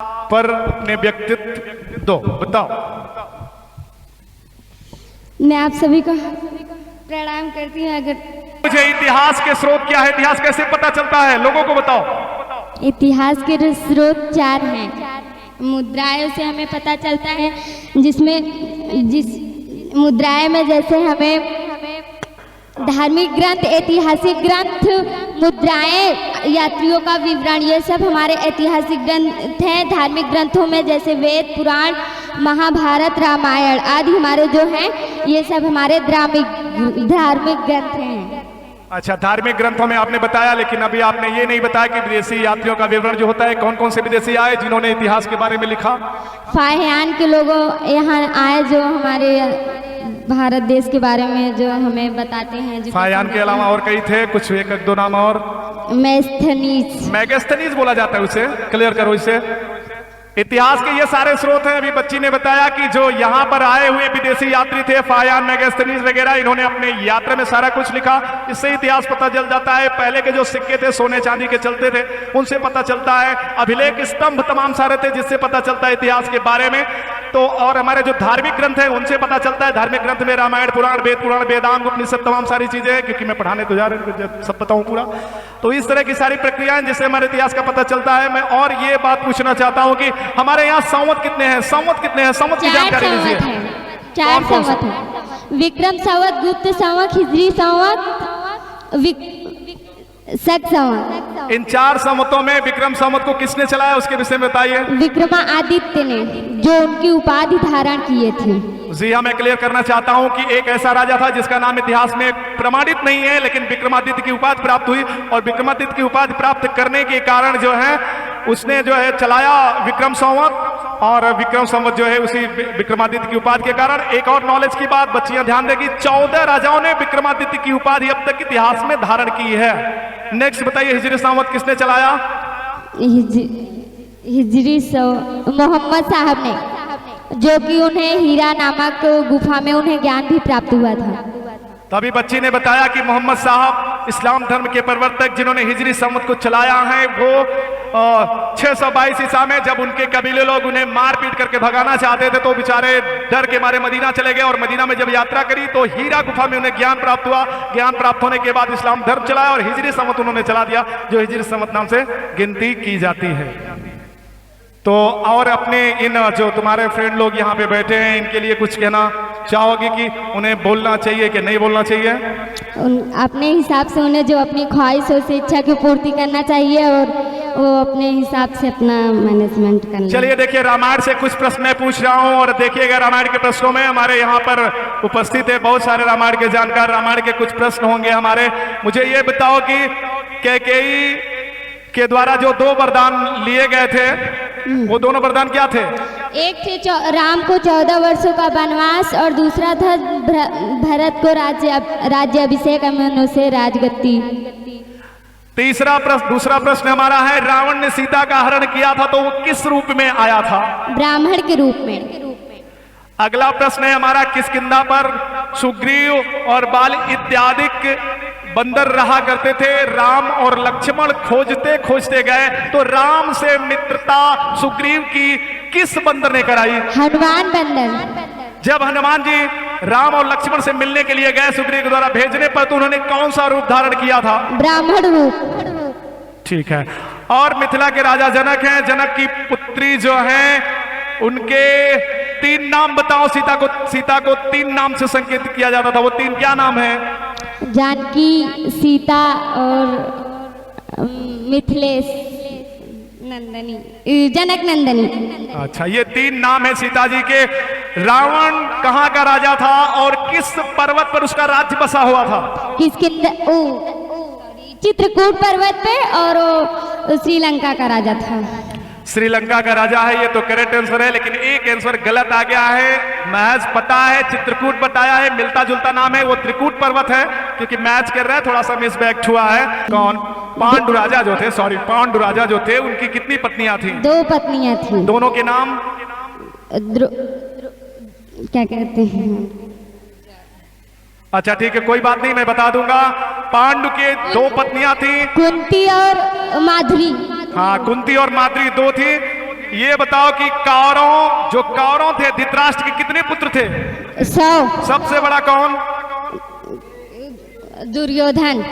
पर अपने व्यक्तित्व दो, बताओ। मैं आप सभी को प्रणाम करती हूँ। अगर मुझे इतिहास के स्रोत क्या है, इतिहास कैसे पता चलता है, लोगों को बताओ। इतिहास के स्रोत 4 हैं। मुद्राओं से हमें पता चलता है, जिस मुद्राएं में जैसे हमें धार्मिक ग्रंथ, ऐतिहासिक ग्रंथ, मुद्राएं, यात्रियों का विवरण, ये सब हमारे ऐतिहासिक ग्रंथ हैं। धार्मिक ग्रंथों में जैसे वेद, पुराण, महाभारत, रामायण आदि हमारे जो हैं, ये सब हमारे धार्मिक ग्रंथ हैं। अच्छा, धार्मिक ग्रंथों में आपने बताया, लेकिन अभी आपने ये नहीं बताया कि विदेशी यात्रियों का विवरण जो होता है, कौन कौन से विदेशी आए जिन्होंने इतिहास के बारे में लिखा। फाहियान के लोगों यहाँ आए जो हमारे भारत देश के बारे में जो हमें बताते हैं। फाहियान के अलावा और कई थे, कुछ एक दो नाम और। मैगस्थनीज बोला जाता है उसे, क्लियर करो इसे। इतिहास के ये सारे स्रोत हैं। अभी बच्ची ने बताया कि जो यहाँ पर आए हुए विदेशी यात्री थे, फाहियान, मैगस्थनीज वगैरह, इन्होंने अपने यात्रा में सारा कुछ लिखा। इससे इतिहास पता चल जाता है। पहले के जो सिक्के थे, सोने चांदी के चलते थे, उनसे पता चलता है। अभिलेख स्तंभ तमाम सारे थे, जिससे पता चलता है इतिहास के बारे में। तो और हमारे जो धार्मिक ग्रंथ हैं, उनसे पता चलता है। धार्मिक ग्रंथ में रामायण, पुराण, वेदांग, उपनिषद, तमाम सारी चीजें हैं, क्योंकि मैं पढ़ाने तो जा रहा हूँ, सब बताऊँ पूरा। तो इस तरह की सारी प्रक्रियाएं जिससे हमारे इतिहास का पता चलता है। मैं और ये बात पूछना चाहता हूँ कि हमारे यहाँ संवत कितने हैं, संवत कितने हैं, संवत की जानकारी दीजिए। 4 संवत है। विक्रम संवत, गुप्त संवत, हिजरी संवत, शक संवत। इन 4 संवतों में विक्रम संवत को किसने चलाया, उसके विषय में बताइए। विक्रमादित्य ने, जो उनकी उपाधि धारण किए थे। जी हाँ, मैं क्लियर करना चाहता हूं कि एक ऐसा राजा था जिसका नाम इतिहास में प्रमाणित नहीं है, लेकिन विक्रमादित्य की उपाधि प्राप्त हुई। और विक्रमादित्य की उपाधि प्राप्त करने के कारण जो है, उसने जो है चलाया विक्रम संवत। और विक्रम संवत जो है उसी विक्रमादित्य की उपाधि के कारण। एक और नॉलेज की बात बच्चियां ध्यान देगी, 14 राजाओं ने विक्रमादित्य की उपाधि अब तक इतिहास में धारण की है। नेक्स्ट बताइए, हिजरी संवत किसने चलाया। हिजरी मोहम्मद साहब ने, जो कि उन्हें हीरा नामक गुफा में उन्हें ज्ञान भी प्राप्त हुआ था। तभी बच्ची ने बताया कि मोहम्मद साहब इस्लाम धर्म के प्रवर्तक, जिन्होंने हिजरी संवत को चलाया है, वो 622 ईसा में जब उनके कबीले लोग उन्हें मार पीट करके भगाना चाहते थे, तो बेचारे डर के मारे मदीना चले गए। और मदीना में जब यात्रा करी तो हीरा गुफा में उन्हें ज्ञान प्राप्त हुआ। ज्ञान प्राप्त होने के बाद इस्लाम धर्म चलाया और हिजरी संवत उन्होंने चला दिया, जो हिजरी संवत नाम से गिनती की जाती है। तो और अपने इन जो तुम्हारे फ्रेंड लोग यहाँ पे बैठे हैं, इनके लिए कुछ कहना चाहोगे कि उन्हें बोलना चाहिए कि नहीं बोलना चाहिए। अपने हिसाब से उन्हें जो अपनी ख्वाहिशों से इच्छा की पूर्ति करना चाहिए, और वो अपने हिसाब से अपना मैनेजमेंट करना। चलिए देखिए, रामायण से कुछ प्रश्न मैं पूछ रहा हूँ, और देखिएगा रामायण के प्रश्नों में हमारे यहाँ पर उपस्थित है बहुत सारे रामायण के जानकार। रामायण के कुछ प्रश्न होंगे हमारे। मुझे ये बताओ कि कैकेयी के द्वारा जो 2 वरदान लिए गए थे, वो दोनों वरदान क्या थे। एक थे राम को 14 वर्षों का वनवास, और दूसरा था भरत को राज्य अभिषेक से राजगद्दी। दूसरा प्रश्न हमारा है, रावण ने सीता का हरण किया था तो वो किस रूप में आया था। ब्राह्मण के रूप में। अगला प्रश्न है हमारा, किष्किंधा पर सुग्रीव और बाल इत्यादि बंदर रहा करते थे। राम और लक्ष्मण खोजते खोजते गए, तो राम से मित्रता सुग्रीव की किस बंदर ने कराई। हनुमान बंदर। जब हनुमान जी राम और लक्ष्मण से मिलने के लिए गए सुग्रीव के द्वारा भेजने पर, तो उन्होंने कौन सा रूप धारण किया था। ब्राह्मण रूप। ठीक है। और मिथिला के राजा जनक हैं, जनक की पुत्री जो है, उनके 3 नाम बताओ। सीता को 3 नाम से संकेतित किया जाता था, वो 3 क्या नाम है। जानकी, सीता और मिथिलेश नंदनी, जनक नंदनी। अच्छा, ये 3 नाम है सीता जी के। रावण कहाँ का राजा था और किस पर्वत पर उसका राज्य बसा हुआ था। चित्रकूट पर्वत पे, और वो श्रीलंका का राजा था। श्रीलंका का राजा है, ये तो करेक्ट आंसर है, लेकिन एक आंसर गलत आ गया है। मैच पता है, चित्रकूट बताया है, मिलता जुलता नाम है, वो त्रिकूट पर्वत है। क्योंकि मैच कर रहा है, थोड़ा सा मिसबैक्ट हुआ है। कौन। पांडु राजा जो थे, सॉरी, पांडु राजा जो थे, उनकी कितनी पत्नियां थी। 2 पत्नियां थी। दोनों के नाम क्या कहते हैं। अच्छा ठीक है, कोई बात नहीं, मैं बता दूंगा। पांडु के 2 पत्नियां थी, कुंती और माधुरी। हाँ, कुंती और माद्री 2 थी। ये बताओ कि कौरव जो कौरव थे धृतराष्ट्र के कितने पुत्र थे? 100। सबसे बड़ा कौन? दुर्योधन।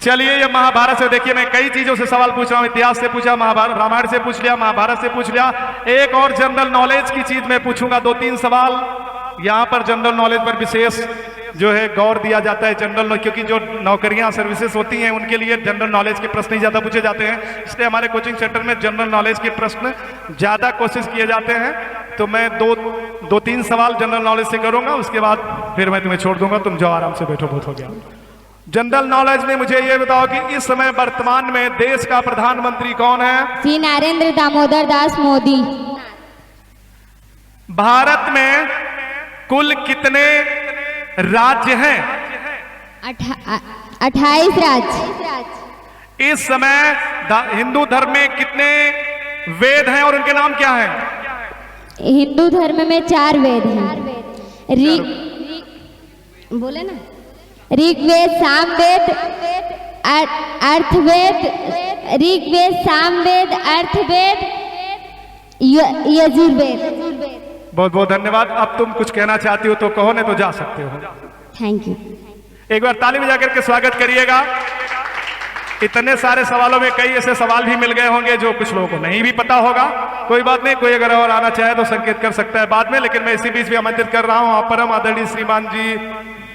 चलिए ये महाभारत से देखिए, मैं कई चीजों से सवाल पूछ रहा हूं, इतिहास से पूछा, महाभारत रामायण से पूछ लिया, महाभारत से पूछ लिया, एक और जनरल नॉलेज की चीज मैं पूछूंगा, 2-3 सवाल। यहां पर जनरल नॉलेज पर विशेष जो है गौर दिया जाता है, जनरल नॉलेज, क्योंकि जो नौकरियां सर्विसेज होती हैं उनके लिए जनरल नॉलेज के प्रश्न ही ज्यादा पूछे जाते हैं, इसलिए हमारे कोचिंग सेंटर में जनरल नॉलेज के प्रश्न ज्यादा कोशिश किए जाते हैं। तो मैं 2-3 सवाल जनरल नॉलेज से करूंगा, उसके बाद फिर मैं तुम्हें छोड़ दूंगा, तुम जाओ आराम से बैठो, बहुत हो गया। जनरल नॉलेज में मुझे ये बताओ कि इस समय वर्तमान में देश का प्रधानमंत्री कौन है? श्री नरेंद्र दामोदर दास मोदी। भारत में कुल कितने राज्य हैं? 28 राज्य। इस समय हिंदू धर्म में कितने वेद हैं और उनके नाम क्या हैं? हिंदू धर्म में 4 वेद हैं। बोले ना, ऋग्वेद, सामवेद, अर्थवेद, ऋग्वेद, सामवेद, अर्थवेद, यजुर्वेद। बहुत बहुत धन्यवाद। अब तुम कुछ कहना चाहती हो तो कहो, नहीं तो जा सकते हो। Thank you. एक बार ताली बजा करके स्वागत करिएगा। इतने सारे सवालों में कई ऐसे सवाल भी मिल गए होंगे जो कुछ लोगों को नहीं भी पता होगा, कोई बात नहीं, कोई अगर और आना चाहे तो संकेत कर सकता है बाद में, लेकिन मैं इसी बीच भी आमंत्रित कर रहा हूं आप परम आदरणीय श्रीमान जी